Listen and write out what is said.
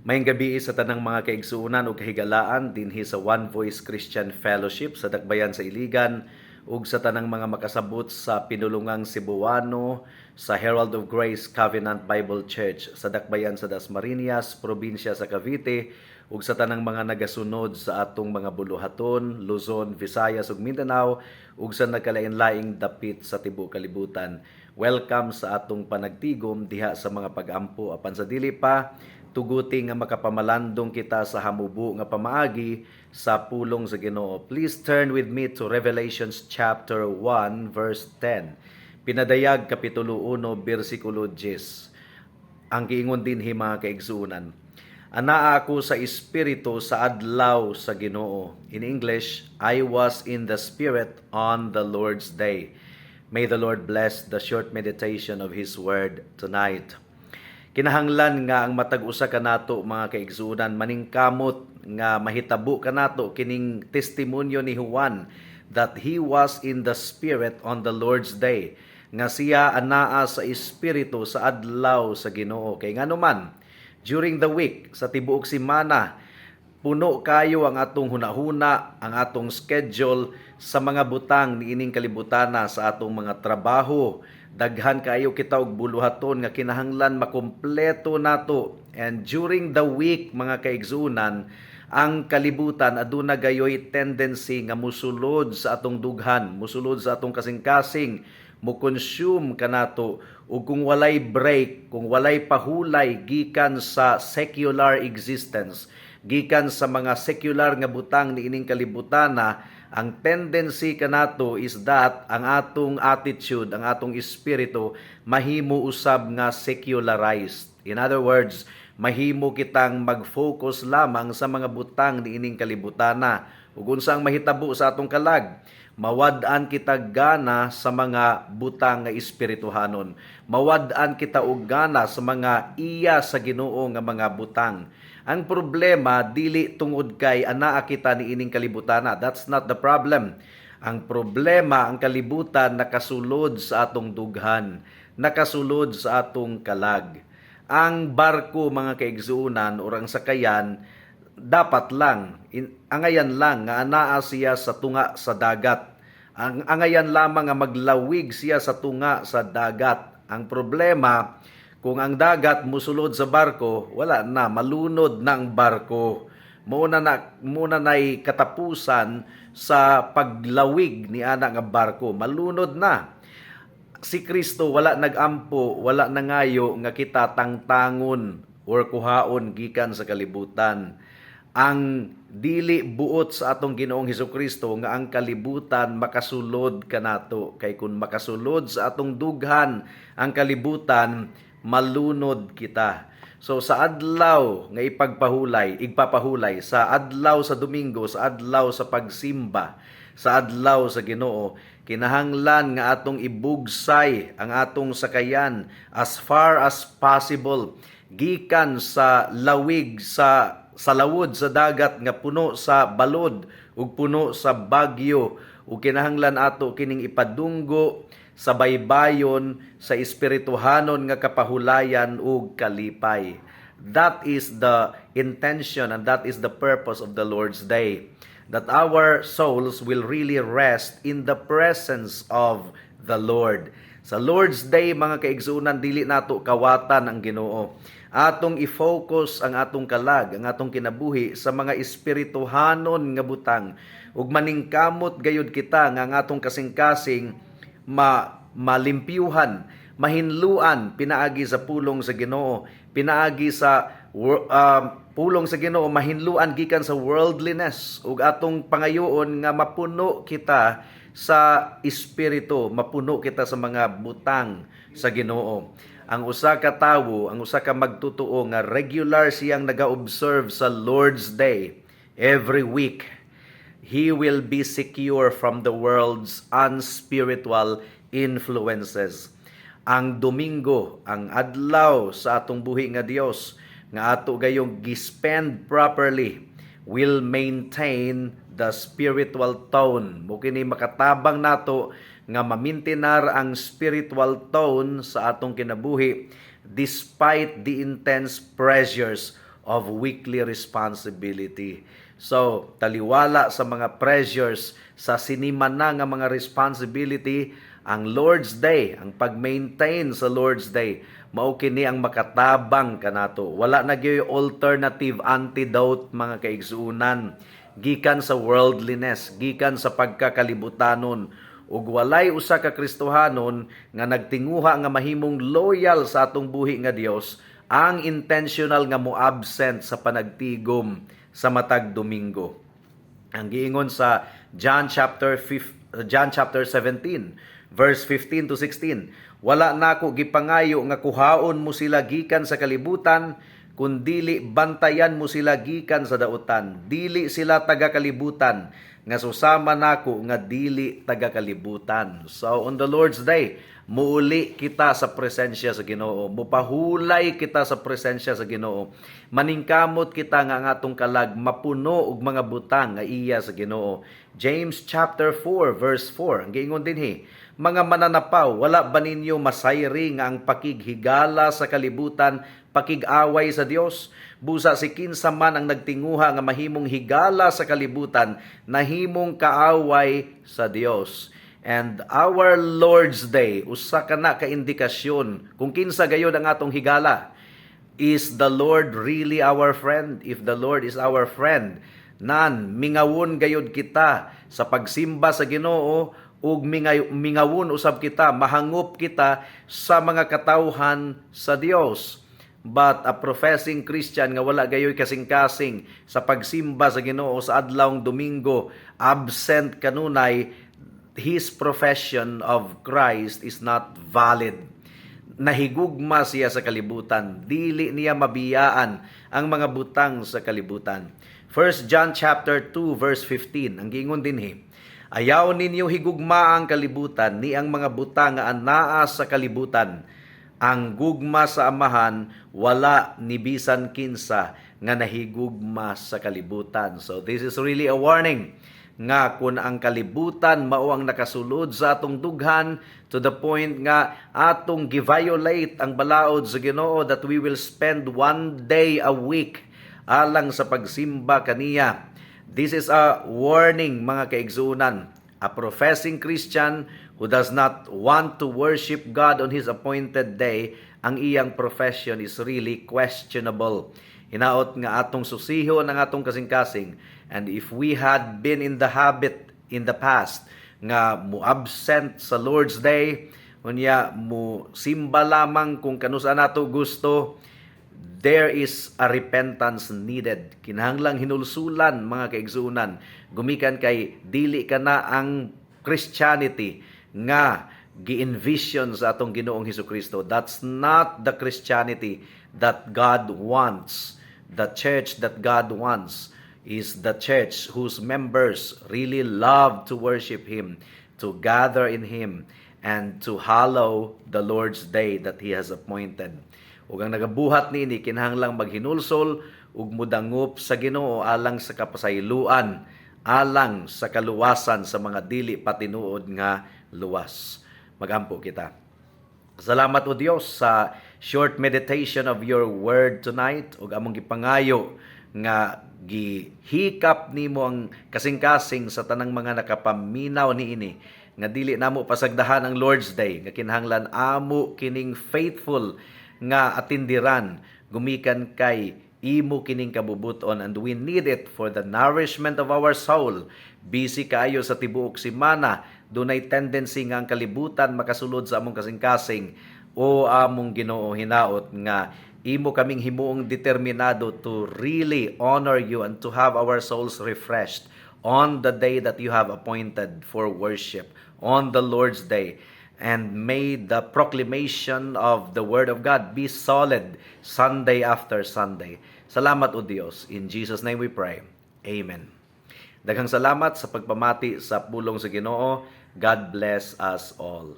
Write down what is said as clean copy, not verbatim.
Mayong gabi sa tanang mga kaigsuunan ug kahigalaan dinhi sa One Voice Christian Fellowship sa Dakbayan sa Iligan ug sa tanang mga makasabot sa pinulungang Cebuano sa Herald of Grace Covenant Bible Church sa Dakbayan sa Dasmariñas, probinsya sa Cavite ug sa tanang mga nagasunod sa atong mga buluhaton, Luzon, Visayas ug Mindanao ug sa nagkalain-laing dapit sa tibuok kalibutan. Welcome sa atong panagtigom diha sa mga pag-ampo apan sa dili pa tuguti nga makapamalandong kita sa hamubo nga pamaagi sa pulong sa Ginoo. Please turn with me to Revelations chapter 1 verse 10. Pinadayag kapitulo 1 bersikulo 10. Ang giingon dinhi mga kaigsuunan. Anaa ako sa espiritu sa adlaw sa Ginoo. In English, I was in the Spirit on the Lord's day. May the Lord bless the short meditation of His Word tonight. Kinahanglan nga ang matag usa kanato mga kaigsuunan maningkamot nga mahitabo kanato kining testimonyo ni Juan that he was in the Spirit on the Lord's day, nga siya anaa sa espiritu sa adlaw sa Ginoo. Kay nganuman during the week sa tibuok semana puno kayo ang atong hunahuna, ang atong schedule sa mga butang niining kalibutana sa atong mga trabaho. Daghan kayo kita og buluhaton nga kinahanglan makumpleto nato. And during the week mga kaigsuunan, ang kalibutan aduna gayoy tendency nga musulod sa atong dughan, musulod sa atong kasing-kasing, mo-consume kanato ug kung walay break, kung walay pahulay gikan sa secular existence, gikan sa mga secular nga butang niining kalibutana, ang tendency kanato is that ang atong attitude, ang atong espiritu mahimo usab nga secularized. In other words, mahimo kitang mag-focus lamang sa mga butang niining kalibutana. Ug unsang mahitabo sa atong kalag, mawad-an kita gana sa mga butang nga espirituhanon. Mawad-an kita og gana sa mga iya sa Ginoo nga mga butang. Ang problema dili tungod kay anaa kita niining kalibutana. That's not the problem. Ang problema, ang kalibutan nakasulod sa atong dughan, nakasulod sa atong kalag. Ang barko mga kaigsuunan o ang sakayan dapat lang, angayan lang nga anaa siya sa tunga sa dagat. Ang angayan lamang nga maglawig siya sa tunga sa dagat. Ang problema, kung ang dagat musulod sa barko, wala na, malunod na ang barko. Muna na'y katapusan sa paglawig ni ana nga barko. Malunod na. Si Kristo wala nagampo, wala nangayo nga kita tangtangon or kuhaon gikan sa kalibutan. Ang dili buot sa atong Ginoong Hesukristo nga ang kalibutan makasulod kanato. Kay kun makasulod sa atong dughan ang kalibutan, malunod kita. So sa adlaw nga igpapahulay sa adlaw sa Domingo, sa adlaw sa pagsimba, sa adlaw sa Ginoo, kinahanglan nga atong ibugsay ang atong sakayan as far as possible gikan sa lawig sa lawod sa dagat nga puno sa balod ug puno sa bagyo, ug kinahanglan ato kining ipadunggo sa baybayon sa espirituhanon nga kapahulayan ug kalipay. That is the intention and that is the purpose of the Lord's Day. That our souls will really rest in the presence of the Lord. Sa Lord's Day mga kaigsuunan, dili nato kawatan ang Ginoo. Atong i-focus ang atong kalag, ang atong kinabuhi sa mga espirituhanon nga butang. Ug maningkamot gayud kita nga ang atong kasing-kasing malimpyuhan, mahinluan pinaagi sa pulong sa Ginoo, pinaagi sa pulong sa Ginoo, mahinluan gikan sa worldliness ug atong pangayoon nga mapuno kita sa espiritu, mapuno kita sa mga butang sa Ginoo. Ang usa ka tawo, ang usa ka magtutuo nga regular siyang naga-observe sa Lord's Day every week, he will be secure from the world's unspiritual influences. Ang Domingo, ang adlaw sa atong buhi nga Dios, nga ato gayong gispend properly, will maintain the spiritual tone. Mukini makatabang nato nga mamintinar ang spiritual tone sa atong kinabuhi despite the intense pressures of weekly responsibility. So, taliwala sa mga pressures, sa sinimana nga mga responsibility, ang Lord's Day, ang pag-maintain sa Lord's Day, mao kini ang makatabang kanato. Wala na gyud alternative antidote mga kaigsuunan gikan sa worldliness, gikan sa pagkakalibutanon, ug walay usa ka Kristohanon nga nagtinguha nga mahimong loyal sa atong buhi nga Dios ang intentional nga mo-absent sa panagtigom sa matag Domingo. Ang giingon sa John chapter 17 verse 15 to 16, wala nako gipangayo nga kuhaon mo sila gikan sa kalibutan, kundili bantayan mo sila gikan sa dautan. Dili sila taga kalibutan, nga susama nako nga dili taga kalibutan. So on the Lord's Day, muuli kita sa presensya sa Ginoo. Mupahulay kita sa presensya sa Ginoo. Maningkamot kita nga ang atong kalag mapuno og mga butang nga iya sa Ginoo. James chapter 4 verse 4. Ang giingon dinhi, mga mananapaw, wala ba ninyo masayri nga ang pakighigala sa kalibutan, pakig-away sa Dios? Busa si kinsa man ang nagtinguha nga mahimong higala sa kalibutan, nahimong kaaway sa Dios. And our Lord's Day, usa ka na ka indikasyon kung kinsa gayud ang atong higala. Is the Lord really our friend? If the Lord is our friend, nan mingawon gayud kita sa pagsimba sa Ginoo, ug mingawon usab kita, mahangop kita sa mga katawhan sa Dios. But a professing Christian nga wala gayoy kasing-kasing sa pagsimba sa Ginoo sa adlawng Domingo, absent kanunay, his profession of Christ is not valid. Nahigugma siya sa kalibutan, dili niya mabiyaan ang mga butang sa kalibutan. 1 John chapter 2 verse 15, ang giingon dinhi, ayaw ninyo higugma ang kalibutan ni ang mga butang nga anaa sa kalibutan. Ang gugma sa amahan wala ni bisan kinsa nga nahigugma sa kalibutan. So this is really a warning nga kung ang kalibutan mao ang nakasulod sa atong dughan to the point nga atong gi-violate ang balaod sa Ginoo that we will spend one day a week alang sa pagsimba kaniya. This is a warning mga kaigsuunan. A professing Christian who does not want to worship God on His appointed day, ang iyang profession is really questionable. Hinaot nga atong susihon ang atong kasing-kasing. And if we had been in the habit in the past nga mo-absent sa Lord's Day, unya mo simba lamang kung kanusa nato gusto, there is a repentance needed. Kinahanglang hinulsulan mga kaigsuunan. Gumikan kay dili ka na ang Christianity nga gi-envision sa atong Ginoong Hesukristo. That's not the Christianity that God wants. The church that God wants is the church whose members really love to worship Him, to gather in Him, and to hallow the Lord's Day that He has appointed. Ug ang nagabuhat niini kinahanglang maghinulsol ug mudangup sa Ginoo alang sa kapasayloan, alang sa kaluwasan sa mga dili patinuod nga luwas. Magampo kita. Salamat o Dios sa short meditation of your word tonight ug among gipangayo nga gihikap nimo ang kasing-kasing sa tanang mga nakapaminaw niini nga dili namo pasagdahan ang Lord's Day nga kinahanglan amo kining faithful nga atindiran gumikan kay imo kining kabubuton, and we need it for the nourishment of our soul. Busy kaayo sa tibuok semana, dunay tendency nga ang kalibutan makasulod sa among kasing-kasing o among Ginoo hinaot nga imo kaming himuong determinado to really honor you and to have our souls refreshed on the day that you have appointed for worship, on the Lord's Day. And may the proclamation of the Word of God be solid Sunday after Sunday. Salamat o Diyos. In Jesus' name we pray. Amen. Daghang salamat sa pagpamati sa pulong sa Ginoo. God bless us all.